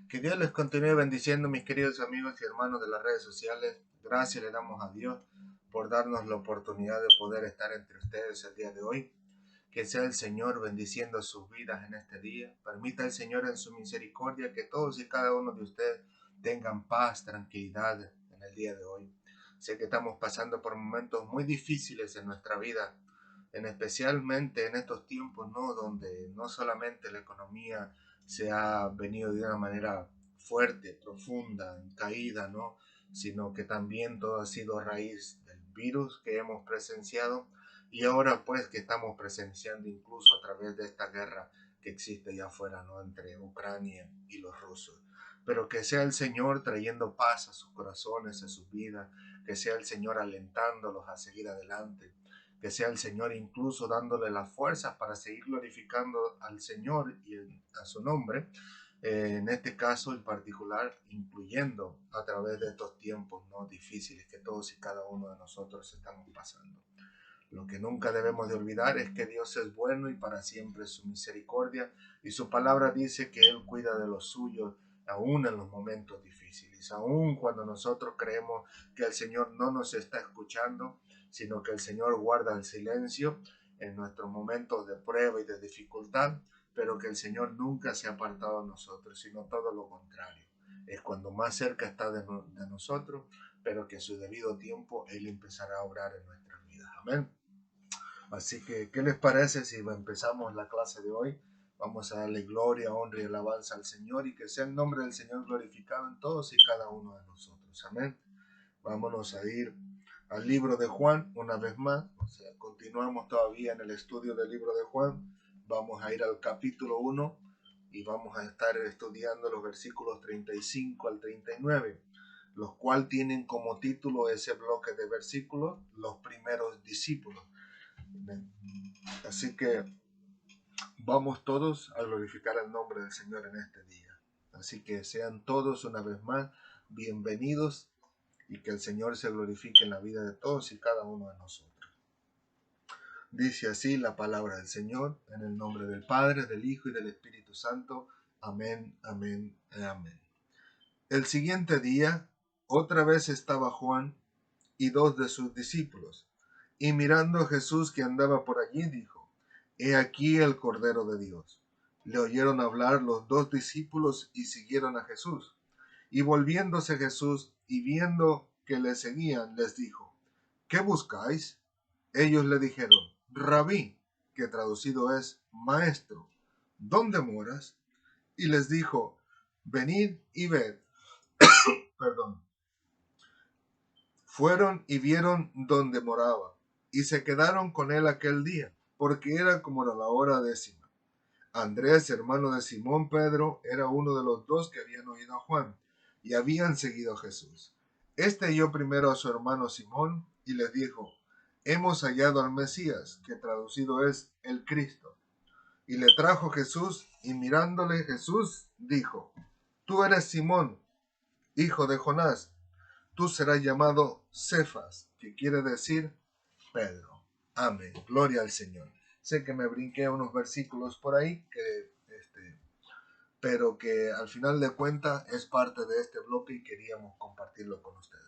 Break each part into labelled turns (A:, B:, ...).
A: Que Dios les continúe bendiciendo, mis queridos amigos y hermanos de las redes sociales. Gracias le damos a Dios por darnos la oportunidad de poder estar entre ustedes el día de hoy. Que sea el Señor bendiciendo sus vidas en este día. Permita el Señor en su misericordia que todos y cada uno de ustedes tengan paz, tranquilidad en el día de hoy. Sé que estamos pasando por momentos muy difíciles en nuestra vida, especialmente en estos tiempos, ¿no? Donde no solamente la economía se ha venido de una manera fuerte, profunda, caída, ¿no? Sino que también todo ha sido a raíz del virus que hemos presenciado y ahora pues que estamos presenciando incluso a través de esta guerra que existe allá afuera, ¿no? Entre Ucrania y los rusos. Pero que sea el Señor trayendo paz a sus corazones, a sus vidas, que sea el Señor alentándolos a seguir adelante, que sea el Señor incluso dándole las fuerzas para seguir glorificando al Señor y a su nombre, en este caso en particular, incluyendo a través de estos tiempos no difíciles que todos y cada uno de nosotros estamos pasando. Lo que nunca debemos de olvidar es que Dios es bueno y para siempre es su misericordia, y su palabra dice que Él cuida de los suyos aún en los momentos difíciles, aún cuando nosotros creemos que el Señor no nos está escuchando, sino que el Señor guarda el silencio en nuestros momentos de prueba y de dificultad, pero que el Señor nunca se ha apartado de nosotros, sino todo lo contrario. Es cuando más cerca está de nosotros, pero que a su debido tiempo Él empezará a obrar en nuestras vidas. Amén. Así que, ¿qué les parece si empezamos la clase de hoy? Vamos a darle gloria, honra y alabanza al Señor y que sea el nombre del Señor glorificado en todos y cada uno de nosotros. Amén. Vámonos a ir al libro de Juan una vez más. O sea, continuamos todavía en el estudio del libro de Juan. Vamos a ir al capítulo 1 y vamos a estar estudiando los versículos 35 al 39, los cuales tienen como título ese bloque de versículos, los primeros discípulos. Así que vamos todos a glorificar el nombre del Señor en este día. Así que sean todos una vez más bienvenidos y que el Señor se glorifique en la vida de todos y cada uno de nosotros. Dice así la palabra del Señor, en el nombre del Padre, del Hijo y del Espíritu Santo. Amén, amén, amén. El siguiente día, otra vez estaba Juan y dos de sus discípulos, y mirando a Jesús que andaba por allí, dijo: He aquí el Cordero de Dios. Le oyeron hablar los dos discípulos y siguieron a Jesús. Y volviéndose Jesús y viendo que le seguían, les dijo: ¿Qué buscáis? Ellos le dijeron: Rabí, que traducido es maestro, ¿dónde moras? Y les dijo: Venid y ved. Perdón. Fueron y vieron donde moraba, y se quedaron con él aquel día, porque era como la hora 10. Andrés, hermano de Simón Pedro, era uno de los dos que habían oído a Juan, y habían seguido a Jesús. Este halló primero a su hermano Simón, y les dijo: Hemos hallado al Mesías, que traducido es el Cristo. Y le trajo Jesús, y mirándole Jesús dijo: Tú eres Simón, hijo de Jonás. Tú serás llamado Cefas, que quiere decir Pedro. Amén. Gloria al Señor. Sé que me brinqué unos versículos por ahí, pero que al final de cuentas es parte de este bloque y queríamos compartirlo con ustedes.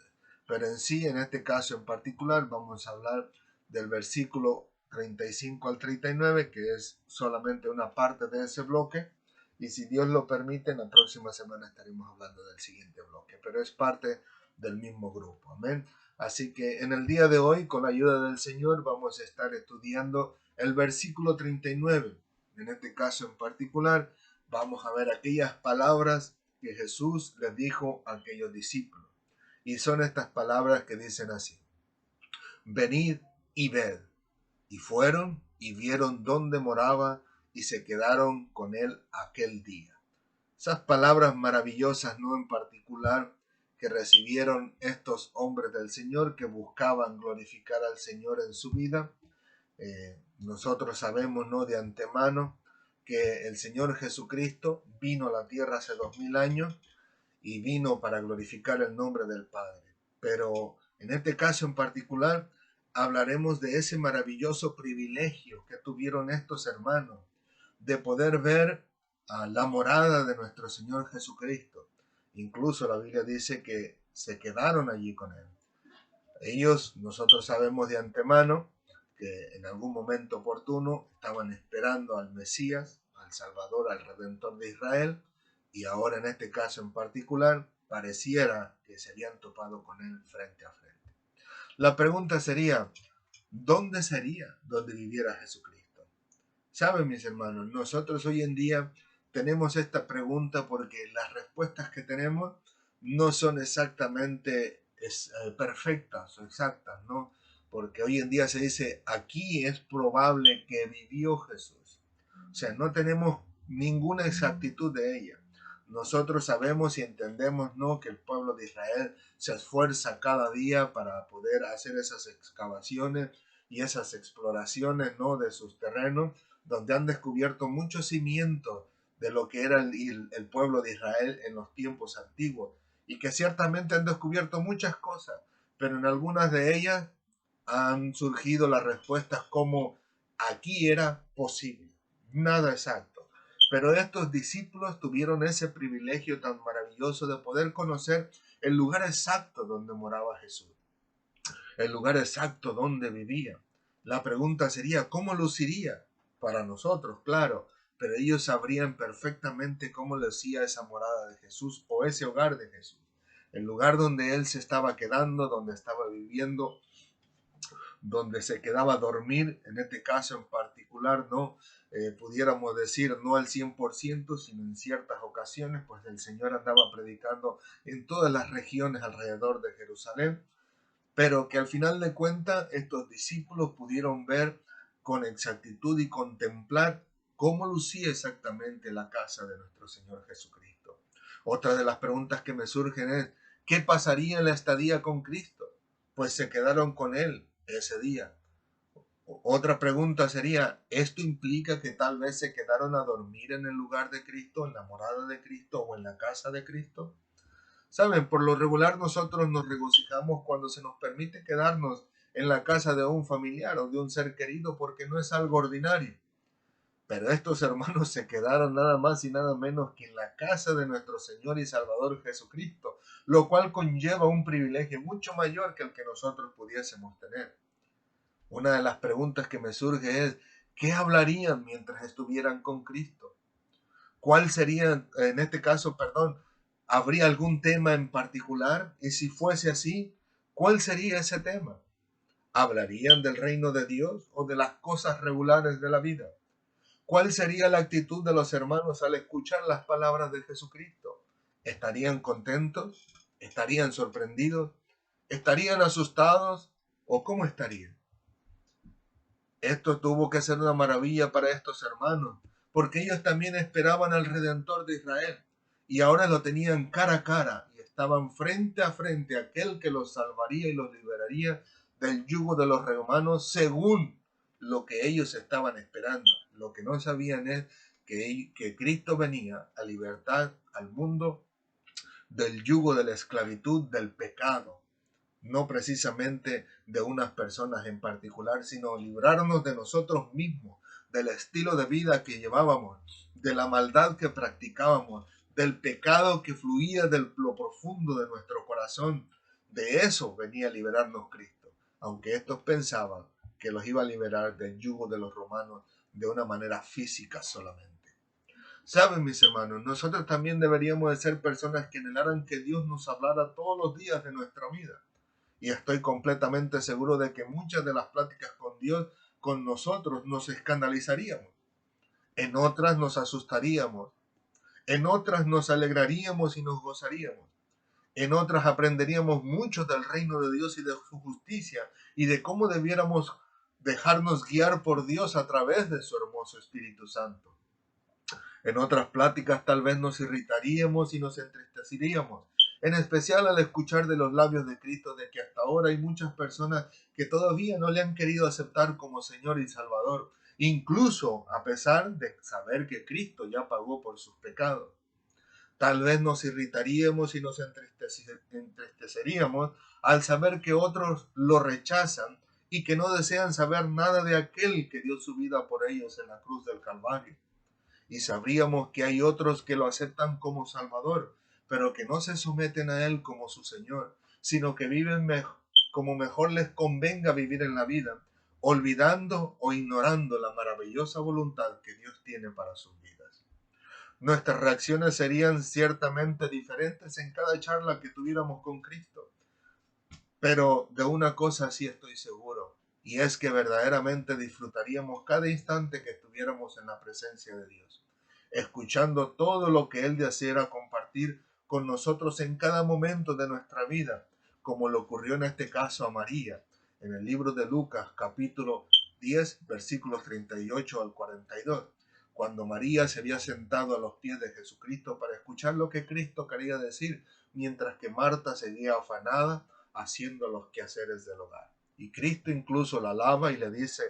A: Pero en sí, en este caso en particular, vamos a hablar del versículo 35 al 39, que es solamente una parte de ese bloque. Y si Dios lo permite, en la próxima semana estaremos hablando del siguiente bloque, pero es parte del mismo grupo. Amén. Así que en el día de hoy, con la ayuda del Señor, vamos a estar estudiando el versículo 39. En este caso en particular, vamos a ver aquellas palabras que Jesús les dijo a aquellos discípulos. Y son estas palabras que dicen así: Venid y ved. Y fueron y vieron dónde moraba y se quedaron con él aquel día. Esas palabras maravillosas, no en particular, que recibieron estos hombres del Señor que buscaban glorificar al Señor en su vida. Nosotros sabemos, ¿no?, de antemano que el Señor Jesucristo vino a la tierra hace 2000 años y vino para glorificar el nombre del Padre. Pero en este caso en particular hablaremos de ese maravilloso privilegio que tuvieron estos hermanos de poder ver a la morada de nuestro Señor Jesucristo. Incluso la Biblia dice que se quedaron allí con Él. Ellos, nosotros sabemos de antemano que en algún momento oportuno estaban esperando al Mesías, al Salvador, al Redentor de Israel, y ahora en este caso en particular pareciera que se habían topado con Él frente a frente. La pregunta sería, ¿dónde sería donde viviera Jesucristo? Saben, mis hermanos, nosotros hoy en día tenemos esta pregunta porque las respuestas que tenemos no son exactamente perfectas o exactas, ¿no? Porque hoy en día se dice, aquí es probable que vivió Jesús. O sea, no tenemos ninguna exactitud de ella. Nosotros sabemos y entendemos, ¿no?, que el pueblo de Israel se esfuerza cada día para poder hacer esas excavaciones y esas exploraciones, ¿no?, de sus terrenos, donde han descubierto muchos cimientos de lo que era el pueblo de Israel en los tiempos antiguos, y que ciertamente han descubierto muchas cosas, pero en algunas de ellas han surgido las respuestas como aquí era posible, nada exacto. Pero estos discípulos tuvieron ese privilegio tan maravilloso de poder conocer el lugar exacto donde moraba Jesús, el lugar exacto donde vivía. La pregunta sería, ¿cómo luciría? Para nosotros, claro, pero ellos sabrían perfectamente cómo lucía esa morada de Jesús o ese hogar de Jesús, el lugar donde Él se estaba quedando, donde estaba viviendo, donde se quedaba a dormir, en este caso en particular, no pudiéramos decir no al 100%, sino en ciertas ocasiones, pues el Señor andaba predicando en todas las regiones alrededor de Jerusalén, pero que al final de cuentas estos discípulos pudieron ver con exactitud y contemplar cómo lucía exactamente la casa de nuestro Señor Jesucristo. Otra de las preguntas que me surgen es, ¿qué pasaría en la estadía con Cristo? Pues se quedaron con Él ese día. Otra pregunta sería, ¿esto implica que tal vez se quedaron a dormir en el lugar de Cristo, en la morada de Cristo o en la casa de Cristo? Saben, por lo regular nosotros nos regocijamos cuando se nos permite quedarnos en la casa de un familiar o de un ser querido porque no es algo ordinario. Pero estos hermanos se quedaron nada más y nada menos que en la casa de nuestro Señor y Salvador Jesucristo, lo cual conlleva un privilegio mucho mayor que el que nosotros pudiésemos tener. Una de las preguntas que me surge es, ¿qué hablarían mientras estuvieran con Cristo? ¿Cuál sería, en este caso, perdón, habría algún tema en particular? Y si fuese así, ¿cuál sería ese tema? ¿Hablarían del reino de Dios o de las cosas regulares de la vida? ¿Cuál sería la actitud de los hermanos al escuchar las palabras de Jesucristo? ¿Estarían contentos? ¿Estarían sorprendidos? ¿Estarían asustados? ¿O cómo estarían? Esto tuvo que ser una maravilla para estos hermanos, porque ellos también esperaban al Redentor de Israel, y ahora lo tenían cara a cara, y estaban frente a frente a aquel que los salvaría y los liberaría del yugo de los romanos, según lo que ellos estaban esperando. Lo que no sabían es que Cristo venía a libertar al mundo del yugo de la esclavitud, del pecado, no precisamente de unas personas en particular, sino librarnos de nosotros mismos, del estilo de vida que llevábamos, de la maldad que practicábamos, del pecado que fluía de lo profundo de nuestro corazón. De eso venía a liberarnos Cristo, aunque estos pensaban que los iba a liberar del yugo de los romanos de una manera física solamente. Saben, mis hermanos, nosotros también deberíamos de ser personas que anhelaran que Dios nos hablara todos los días de nuestra vida. Y estoy completamente seguro de que muchas de las pláticas con Dios, con nosotros, nos escandalizaríamos. En otras nos asustaríamos. En otras nos alegraríamos y nos gozaríamos. En otras aprenderíamos mucho del reino de Dios y de su justicia y de cómo debiéramos dejarnos guiar por Dios a través de su hermoso Espíritu Santo. En otras pláticas tal vez nos irritaríamos y nos entristeceríamos, en especial al escuchar de los labios de Cristo de que hasta ahora hay muchas personas que todavía no le han querido aceptar como Señor y Salvador, incluso a pesar de saber que Cristo ya pagó por sus pecados. Tal vez nos irritaríamos y nos entristeceríamos al saber que otros lo rechazan y que no desean saber nada de aquel que dio su vida por ellos en la cruz del Calvario. y sabríamos que hay otros que lo aceptan como Salvador, pero que no se someten a Él como su Señor, sino que viven como mejor les convenga vivir en la vida, olvidando o ignorando la maravillosa voluntad que Dios tiene para sus vidas. Nuestras reacciones serían ciertamente diferentes en cada charla que tuviéramos con Cristo, pero de una cosa sí estoy seguro, y es que verdaderamente disfrutaríamos cada instante que estuviéramos en la presencia de Dios, escuchando todo lo que Él deseara compartir con nosotros en cada momento de nuestra vida, como le ocurrió en este caso a María, en el libro de Lucas, capítulo 10, versículos 38 al 42, cuando María se había sentado a los pies de Jesucristo para escuchar lo que Cristo quería decir, mientras que Marta seguía afanada haciendo los quehaceres del hogar. Y Cristo incluso la alaba y le dice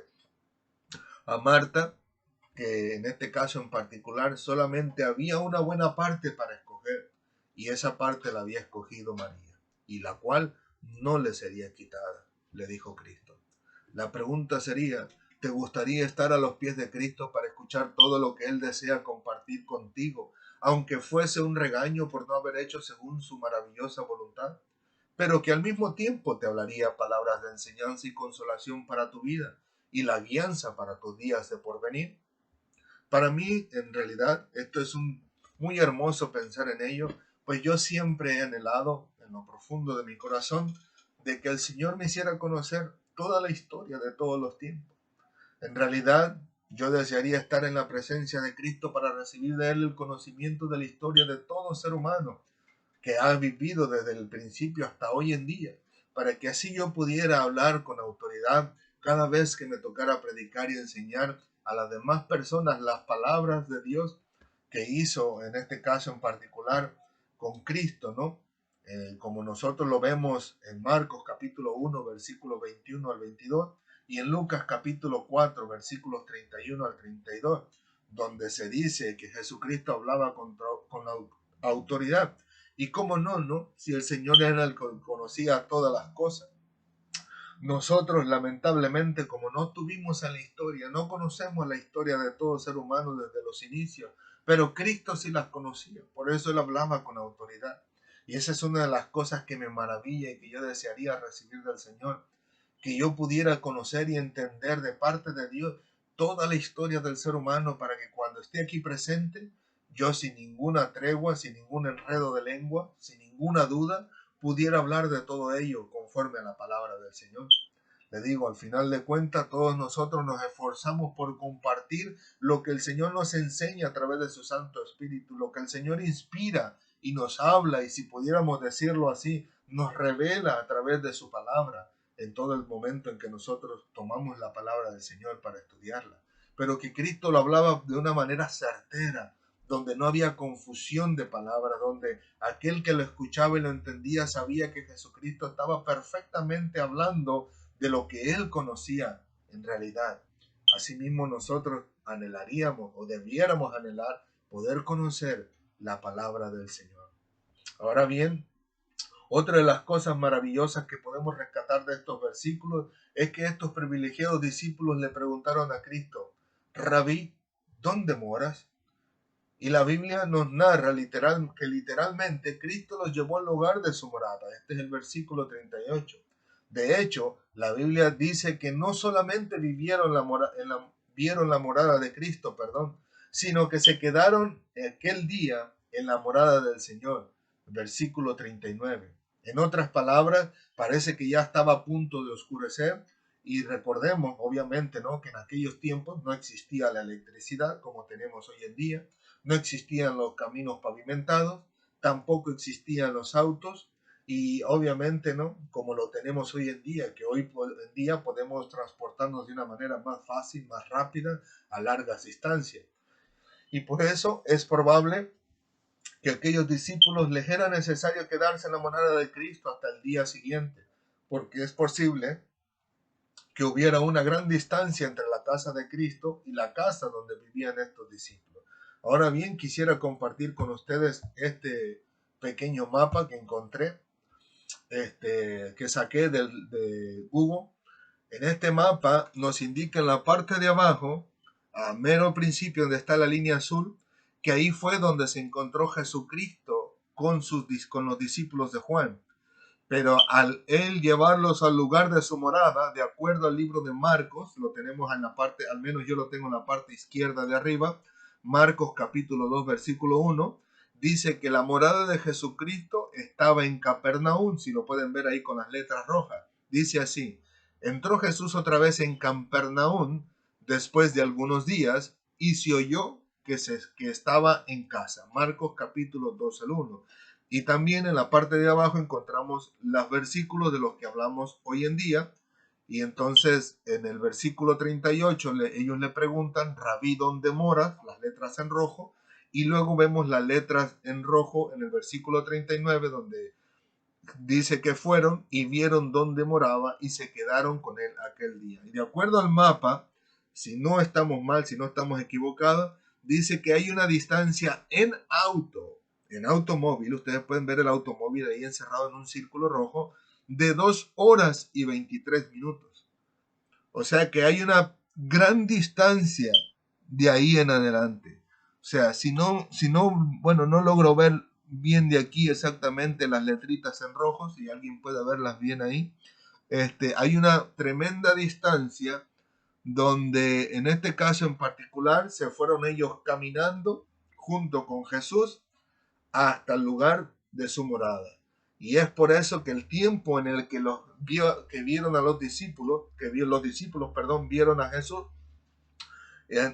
A: a Marta que en este caso en particular solamente había una buena parte para escoger, y esa parte la había escogido María, y la cual no le sería quitada, le dijo Cristo. La pregunta sería, ¿te gustaría estar a los pies de Cristo para escuchar todo lo que Él desea compartir contigo, aunque fuese un regaño por no haber hecho según su maravillosa voluntad, pero que al mismo tiempo te hablaría palabras de enseñanza y consolación para tu vida y la guianza para tus días de porvenir? Para mí, en realidad, esto es muy hermoso pensar en ello, pues yo siempre he anhelado, en lo profundo de mi corazón, de que el Señor me hiciera conocer toda la historia de todos los tiempos. En realidad, yo desearía estar en la presencia de Cristo para recibir de Él el conocimiento de la historia de todo ser humano que ha vivido desde el principio hasta hoy en día, para que así yo pudiera hablar con autoridad cada vez que me tocara predicar y enseñar a las demás personas las palabras de Dios que hizo en este caso en particular con Cristo, ¿no? Como nosotros lo vemos en Marcos capítulo 1, versículos 21 al 22, y en Lucas capítulo 4, versículos 31 al 32, donde se dice que Jesucristo hablaba con autoridad. Y cómo no, ¿no? Si el Señor era el que conocía todas las cosas. Nosotros, lamentablemente, como no tuvimos en la historia, no conocemos la historia de todo ser humano desde los inicios, pero Cristo sí las conocía, por eso Él hablaba con autoridad. Y esa es una de las cosas que me maravilla y que yo desearía recibir del Señor, que yo pudiera conocer y entender de parte de Dios toda la historia del ser humano para que cuando esté aquí presente, yo sin ninguna tregua, sin ningún enredo de lengua, sin ninguna duda, pudiera hablar de todo ello conforme a la palabra del Señor. Le digo, al final de cuentas, todos nosotros nos esforzamos por compartir lo que el Señor nos enseña a través de su Santo Espíritu, lo que el Señor inspira y nos habla, y si pudiéramos decirlo así, nos revela a través de su palabra en todo el momento en que nosotros tomamos la palabra del Señor para estudiarla. Pero que Cristo lo hablaba de una manera certera, donde no había confusión de palabras, donde aquel que lo escuchaba y lo entendía sabía que Jesucristo estaba perfectamente hablando de lo que Él conocía en realidad. Asimismo, nosotros anhelaríamos o debiéramos anhelar poder conocer la palabra del Señor. Ahora bien, otra de las cosas maravillosas que podemos rescatar de estos versículos es que estos privilegiados discípulos le preguntaron a Cristo, Rabí, ¿dónde moras? Y la Biblia nos narra que literalmente Cristo los llevó al lugar de su morada. Este es el versículo 38. De hecho, la Biblia dice que no solamente vieron la morada de Cristo, sino que se quedaron aquel día en la morada del Señor. Versículo 39. En otras palabras, parece que ya estaba a punto de oscurecer, y recordemos, obviamente, ¿no?, que en aquellos tiempos no existía la electricidad como tenemos hoy en día. No existían los caminos pavimentados, tampoco existían los autos, y obviamente, ¿no?, como lo tenemos hoy en día, que hoy en día podemos transportarnos de una manera más fácil, más rápida, a largas distancias. Y por eso es probable que a aquellos discípulos les era necesario quedarse en la morada de Cristo hasta el día siguiente, porque es posible que hubiera una gran distancia entre la casa de Cristo y la casa donde vivían estos discípulos. Ahora bien, quisiera compartir con ustedes este pequeño mapa que encontré, que saqué de Google. En este mapa nos indica en la parte de abajo a mero principio donde está la línea azul, que ahí fue donde se encontró Jesucristo con los discípulos de Juan. Pero al él llevarlos al lugar de su morada, de acuerdo al libro de Marcos, lo tenemos en la parte, al menos yo lo tengo en la parte izquierda de arriba, Marcos capítulo 2 versículo 1, dice que la morada de Jesucristo estaba en Capernaum, si lo pueden ver ahí con las letras rojas. Dice así: entró Jesús otra vez en Capernaum después de algunos días y se oyó que estaba en casa. Marcos capítulo 2 el 1. Y también en la parte de abajo encontramos los versículos de los que hablamos hoy en día. Y entonces en el versículo 38 ellos le preguntan: Rabí, ¿dónde moras? Las letras en rojo. Y luego vemos las letras en rojo en el versículo 39, donde dice que fueron y vieron dónde moraba y se quedaron con él aquel día. Y de acuerdo al mapa, si no estamos mal, si no estamos equivocados, dice que hay una distancia en automóvil, ustedes pueden ver el automóvil ahí encerrado en un círculo rojo, de 2 horas y 23 minutos. O sea que hay una gran distancia de ahí en adelante. O sea, bueno, no logro ver bien de aquí exactamente las letritas en rojo, si alguien puede verlas bien ahí. Hay una tremenda distancia donde en este caso en particular se fueron ellos caminando junto con Jesús hasta el lugar de su morada. Y es por eso que el tiempo en el que que vieron a los discípulos, vieron a Jesús,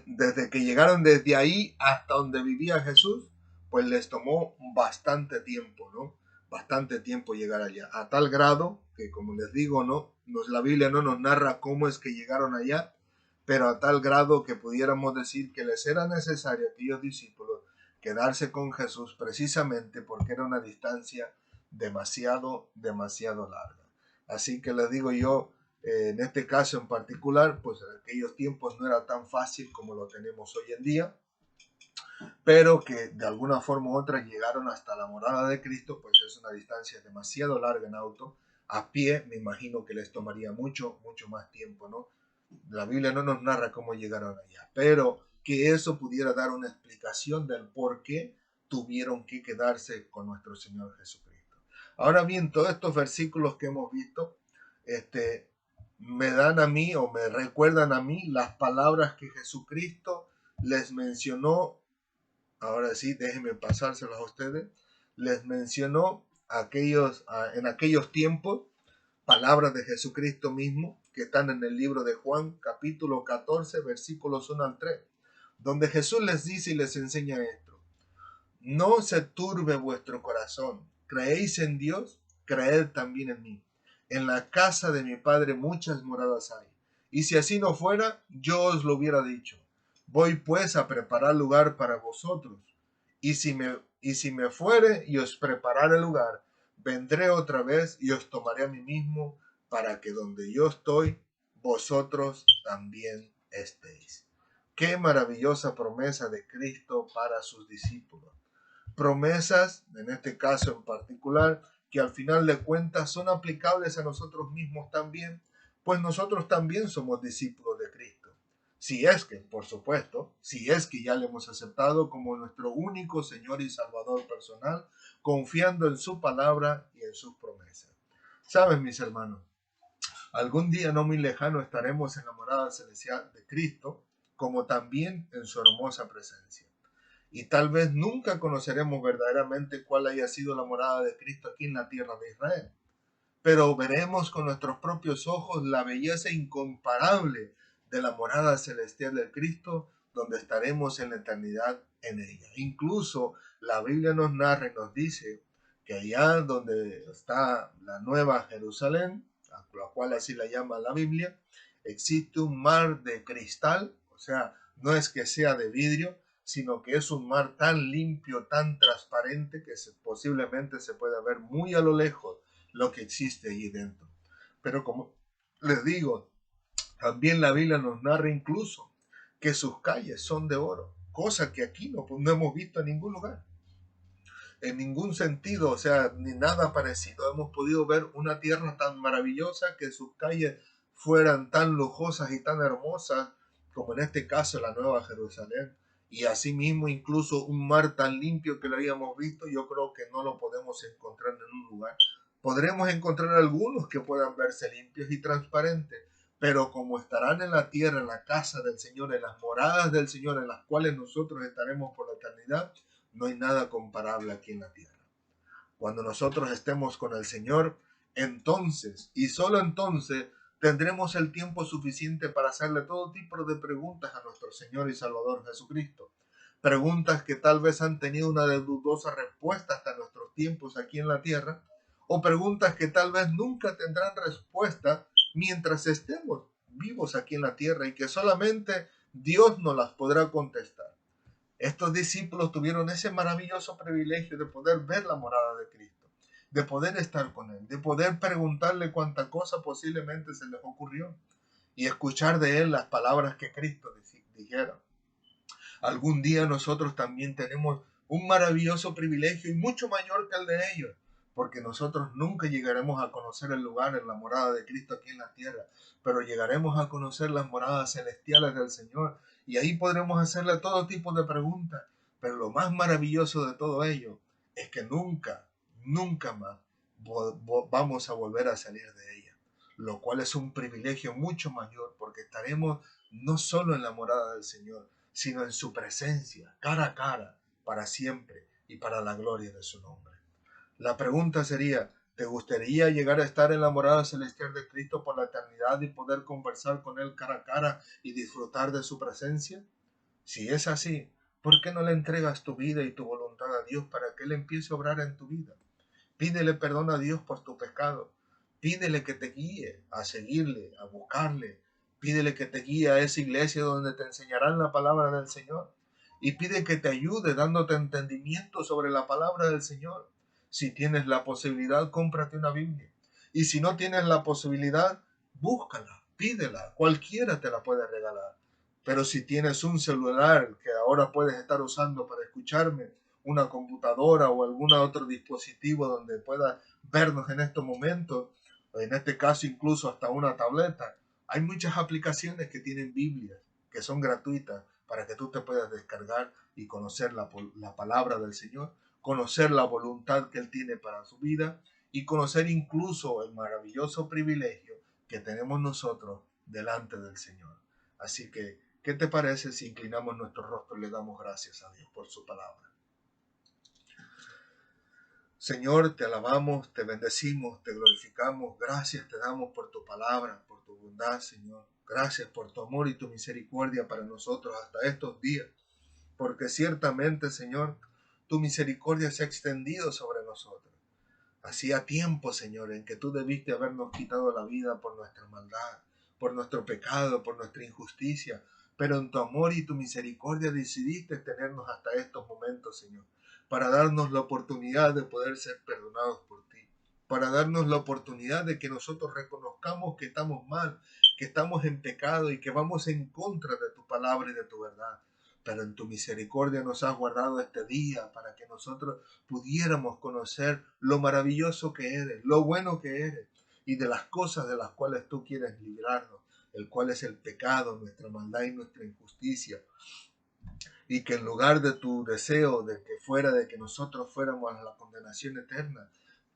A: desde que llegaron desde ahí hasta donde vivía Jesús, pues les tomó bastante tiempo, ¿no? Bastante tiempo llegar allá, a tal grado que, como les digo, no, la Biblia no nos narra cómo es que llegaron allá, pero a tal grado que pudiéramos decir que les era necesario a aquellos discípulos quedarse con Jesús precisamente porque era una distancia demasiado larga. Así que les digo yo, en este caso en particular, pues en aquellos tiempos no era tan fácil como lo tenemos hoy en día, pero que de alguna forma u otra llegaron hasta la morada de Cristo, pues es una distancia demasiado larga en auto. A pie me imagino que les tomaría mucho más tiempo, ¿no? La Biblia no nos narra cómo llegaron allá, pero que eso pudiera dar una explicación del por qué tuvieron que quedarse con nuestro Señor Jesucristo. Ahora bien, todos estos versículos que hemos visto, me dan a mí o me recuerdan a mí las palabras que Jesucristo les mencionó. Ahora sí, déjenme pasárselos a ustedes. Les mencionó en aquellos tiempos palabras de Jesucristo mismo que están en el libro de Juan, capítulo 14, versículos 1 al 3, donde Jesús les dice y les enseña esto: no se turbe vuestro corazón, creéis en Dios, creed también en mí. En la casa de mi Padre muchas moradas hay, y si así no fuera, yo os lo hubiera dicho. Voy pues a preparar lugar para vosotros, y si me fuere y os preparare lugar, vendré otra vez y os tomaré a mí mismo, para que donde yo estoy, vosotros también estéis. Qué maravillosa promesa de Cristo para sus discípulos. Promesas, en este caso en particular, que al final de cuentas son aplicables a nosotros mismos también, pues nosotros también somos discípulos de Cristo. Si es que, por supuesto, si es que ya le hemos aceptado como nuestro único Señor y Salvador personal, confiando en su palabra y en sus promesas. ¿Sabes, mis hermanos? Algún día no muy lejano estaremos en la morada celestial de Cristo, como también en su hermosa presencia. Y tal vez nunca conoceremos verdaderamente cuál haya sido la morada de Cristo aquí en la tierra de Israel, pero veremos con nuestros propios ojos la belleza incomparable de la morada celestial de Cristo, donde estaremos en la eternidad en ella. Incluso la Biblia nos narra y nos dice que allá donde está la nueva Jerusalén, a la cual así la llama la Biblia, existe un mar de cristal, o sea, no es que sea de vidrio, sino que es un mar tan limpio, tan transparente, que posiblemente se pueda ver muy a lo lejos lo que existe allí dentro. Pero como les digo, también la Biblia nos narra incluso que sus calles son de oro, cosa que aquí no hemos visto en ningún lugar, en ningún sentido, o sea, ni nada parecido. Hemos podido ver una tierra tan maravillosa, que sus calles fueran tan lujosas y tan hermosas como en este caso la Nueva Jerusalén, y asimismo incluso un mar tan limpio que lo habíamos visto, yo creo que no lo podemos encontrar en un lugar. Podremos encontrar algunos que puedan verse limpios y transparentes, pero como estarán en la tierra, en la casa del Señor, en las moradas del Señor, en las cuales nosotros estaremos por la eternidad, no hay nada comparable aquí en la tierra. Cuando nosotros estemos con el Señor, entonces y solo entonces tendremos el tiempo suficiente para hacerle todo tipo de preguntas a nuestro Señor y Salvador Jesucristo. Preguntas que tal vez han tenido una dudosa respuesta hasta nuestros tiempos aquí en la tierra, o preguntas que tal vez nunca tendrán respuesta mientras estemos vivos aquí en la tierra y que solamente Dios nos las podrá contestar. Estos discípulos tuvieron ese maravilloso privilegio de poder ver la morada de Cristo, de poder estar con Él, de poder preguntarle cuánta cosa posiblemente se les ocurrió y escuchar de Él las palabras que Cristo dijera. Algún día nosotros también tenemos un maravilloso privilegio y mucho mayor que el de ellos, porque nosotros nunca llegaremos a conocer el lugar en la morada de Cristo aquí en la tierra, pero llegaremos a conocer las moradas celestiales del Señor y ahí podremos hacerle todo tipo de preguntas, pero lo más maravilloso de todo ello es que nunca más vamos a volver a salir de ella, lo cual es un privilegio mucho mayor porque estaremos no solo en la morada del Señor, sino en su presencia, cara a cara, para siempre y para la gloria de su nombre. La pregunta sería, ¿te gustaría llegar a estar en la morada celestial de Cristo por la eternidad y poder conversar con Él cara a cara y disfrutar de su presencia? Si es así, ¿por qué no le entregas tu vida y tu voluntad a Dios para que Él empiece a obrar en tu vida? Pídele perdón a Dios por tu pecado. Pídele que te guíe a seguirle, a buscarle. Pídele que te guíe a esa iglesia donde te enseñarán la palabra del Señor. Y pide que te ayude dándote entendimiento sobre la palabra del Señor. Si tienes la posibilidad, cómprate una Biblia. Y si no tienes la posibilidad, búscala, pídela. Cualquiera te la puede regalar. Pero si tienes un celular que ahora puedes estar usando para escucharme, una computadora o algún otro dispositivo donde puedas vernos en estos momentos, o en este caso incluso hasta una tableta. Hay muchas aplicaciones que tienen Biblias, que son gratuitas para que tú te puedas descargar y conocer la palabra del Señor, conocer la voluntad que Él tiene para su vida y conocer incluso el maravilloso privilegio que tenemos nosotros delante del Señor. Así que, ¿qué te parece si inclinamos nuestro rostro y le damos gracias a Dios por su palabra? Señor, te alabamos, te bendecimos, te glorificamos. Gracias te damos por tu palabra, por tu bondad, Señor. Gracias por tu amor y tu misericordia para nosotros hasta estos días. Porque ciertamente, Señor, tu misericordia se ha extendido sobre nosotros. Hacía tiempo, Señor, en que tú debiste habernos quitado la vida por nuestra maldad, por nuestro pecado, por nuestra injusticia. Pero en tu amor y tu misericordia decidiste tenernos hasta estos momentos, Señor, para darnos la oportunidad de poder ser perdonados por ti, para darnos la oportunidad de que nosotros reconozcamos que estamos mal, que estamos en pecado y que vamos en contra de tu palabra y de tu verdad. Pero en tu misericordia nos has guardado este día para que nosotros pudiéramos conocer lo maravilloso que eres, lo bueno que eres y de las cosas de las cuales tú quieres librarnos, el cual es el pecado, nuestra maldad y nuestra injusticia. Y que en lugar de tu deseo de que fuera de que nosotros fuéramos a la condenación eterna,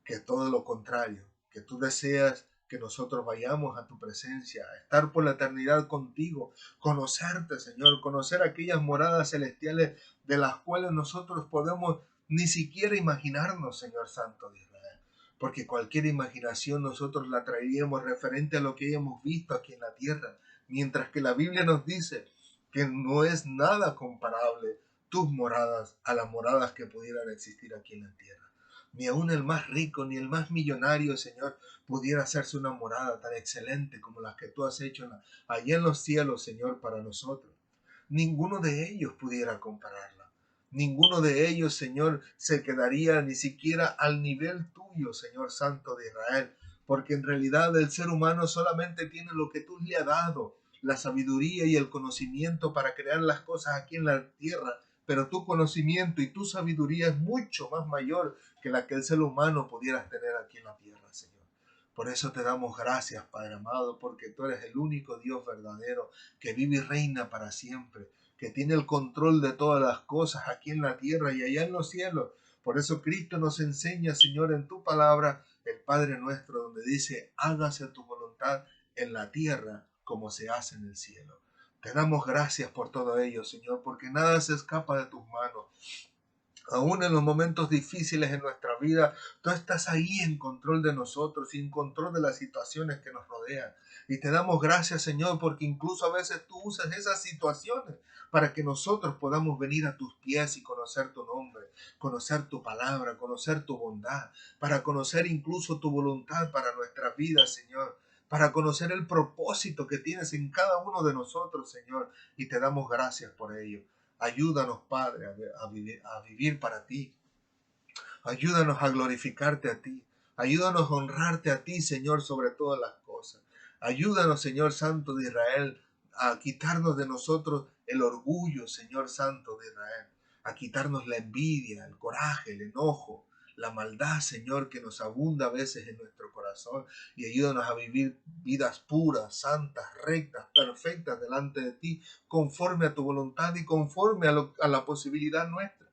A: que todo lo contrario, que tú deseas que nosotros vayamos a tu presencia, a estar por la eternidad contigo, conocerte, Señor, conocer aquellas moradas celestiales de las cuales nosotros podemos ni siquiera imaginarnos, Señor Santo de Israel, porque cualquier imaginación nosotros la traeríamos referente a lo que hayamos visto aquí en la tierra, mientras que la Biblia nos dice que no es nada comparable tus moradas a las moradas que pudieran existir aquí en la tierra. Ni aun el más rico, ni el más millonario, Señor, pudiera hacerse una morada tan excelente como las que tú has hecho allá en los cielos, Señor, para nosotros. Ninguno de ellos pudiera compararla. Ninguno de ellos, Señor, se quedaría ni siquiera al nivel tuyo, Señor Santo de Israel, porque en realidad el ser humano solamente tiene lo que tú le has dado, la sabiduría y el conocimiento para crear las cosas aquí en la tierra, pero tu conocimiento y tu sabiduría es mucho más mayor que la que el ser humano pudiera tener aquí en la tierra, Señor. Por eso te damos gracias, Padre amado, porque tú eres el único Dios verdadero que vive y reina para siempre, que tiene el control de todas las cosas aquí en la tierra y allá en los cielos. Por eso Cristo nos enseña, Señor, en tu palabra, el Padre nuestro, donde dice, hágase tu voluntad en la tierra como se hace en el cielo. Te damos gracias por todo ello, Señor, porque nada se escapa de tus manos. Aún en los momentos difíciles en nuestra vida, tú estás ahí en control de nosotros y en control de las situaciones que nos rodean. Y te damos gracias, Señor, porque incluso a veces tú usas esas situaciones para que nosotros podamos venir a tus pies y conocer tu nombre, conocer tu palabra, conocer tu bondad, para conocer incluso tu voluntad para nuestras vidas, Señor, para conocer el propósito que tienes en cada uno de nosotros, Señor. Y te damos gracias por ello. Ayúdanos, Padre, a vivir para ti. Ayúdanos a glorificarte a ti. Ayúdanos a honrarte a ti, Señor, sobre todas las cosas. Ayúdanos, Señor Santo de Israel, a quitarnos de nosotros el orgullo, Señor Santo de Israel. A quitarnos la envidia, el coraje, el enojo, la maldad, Señor, que nos abunda a veces en nuestro corazón. Y ayúdanos a vivir vidas puras, santas, rectas, perfectas delante de ti, conforme a tu voluntad y conforme a la posibilidad nuestra.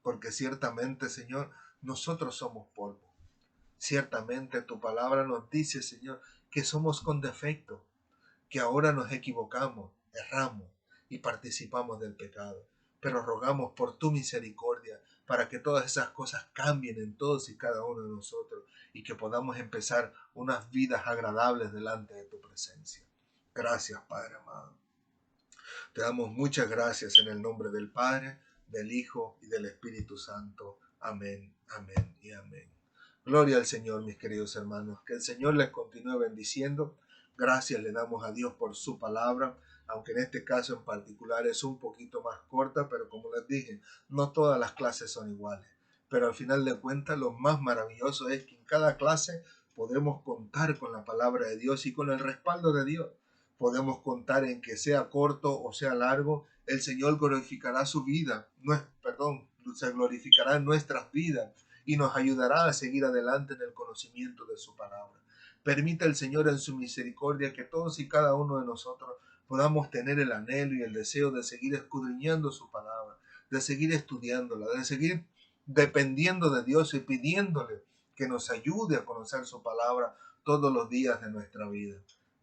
A: Porque ciertamente, Señor, nosotros somos polvo. Ciertamente tu palabra nos dice, Señor, que somos con defecto, que ahora nos equivocamos, erramos y participamos del pecado. Pero rogamos por tu misericordia para que todas esas cosas cambien en todos y cada uno de nosotros y que podamos empezar unas vidas agradables delante de tu presencia. Gracias, Padre amado. Te damos muchas gracias en el nombre del Padre, del Hijo y del Espíritu Santo. Amén, amén y amén. Gloria al Señor, mis queridos hermanos. Que el Señor les continúe bendiciendo. Gracias le damos a Dios por su palabra, aunque en este caso en particular es un poquito más corta, pero como les dije, no todas las clases son iguales. Pero al final de cuentas, lo más maravilloso es que en cada clase podremos contar con la palabra de Dios y con el respaldo de Dios. Podemos contar en que sea corto o sea largo, el Señor glorificará su vida, se glorificará en nuestras vidas y nos ayudará a seguir adelante en el conocimiento de su palabra. Permita el Señor en su misericordia que todos y cada uno de nosotros podamos tener el anhelo y el deseo de seguir escudriñando su palabra, de seguir estudiándola, de seguir dependiendo de Dios y pidiéndole que nos ayude a conocer su palabra todos los días de nuestra vida.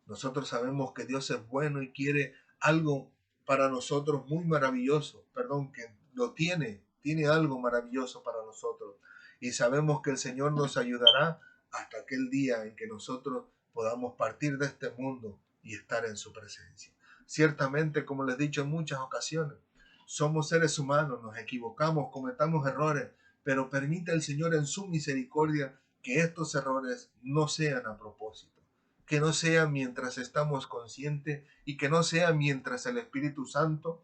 A: Nosotros sabemos que Dios es bueno y quiere algo para nosotros muy maravilloso, que lo tiene algo maravilloso para nosotros. Y sabemos que el Señor nos ayudará hasta aquel día en que nosotros podamos partir de este mundo y estar en su presencia. Ciertamente, como les he dicho en muchas ocasiones, somos seres humanos, nos equivocamos, cometamos errores, pero permite el Señor en su misericordia que estos errores no sean a propósito, que no sea mientras estamos conscientes y que no sea mientras el Espíritu Santo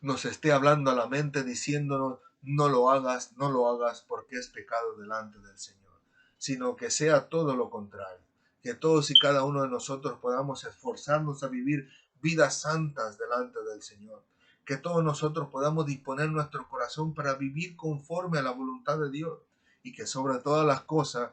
A: nos esté hablando a la mente diciéndonos no lo hagas, no lo hagas porque es pecado delante del Señor, sino que sea todo lo contrario, que todos y cada uno de nosotros podamos esforzarnos a vivir vidas santas delante del Señor, que todos nosotros podamos disponer nuestro corazón para vivir conforme a la voluntad de Dios y que sobre todas las cosas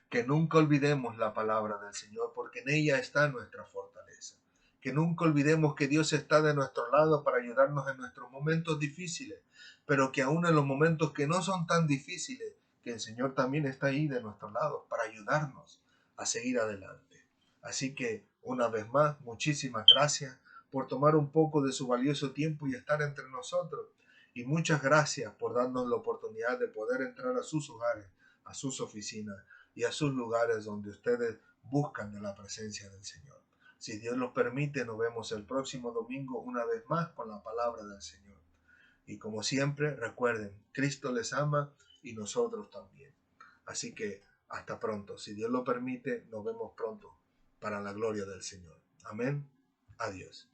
A: que nunca olvidemos la palabra del Señor, porque en ella está nuestra fortaleza. Que nunca olvidemos que Dios está de nuestro lado para ayudarnos en nuestros momentos difíciles, pero que aún en los momentos que no son tan difíciles, que el Señor también está ahí de nuestro lado para ayudarnos a seguir adelante. Así que, una vez más, muchísimas gracias por tomar un poco de su valioso tiempo y estar entre nosotros. Y muchas gracias por darnos la oportunidad de poder entrar a sus hogares, a sus oficinas y a sus lugares donde ustedes buscan de la presencia del Señor. Si Dios los permite, nos vemos el próximo domingo una vez más con la palabra del Señor. Y como siempre, recuerden, Cristo les ama y nosotros también. Así que hasta pronto. Si Dios lo permite, nos vemos pronto para la gloria del Señor. Amén. Adiós.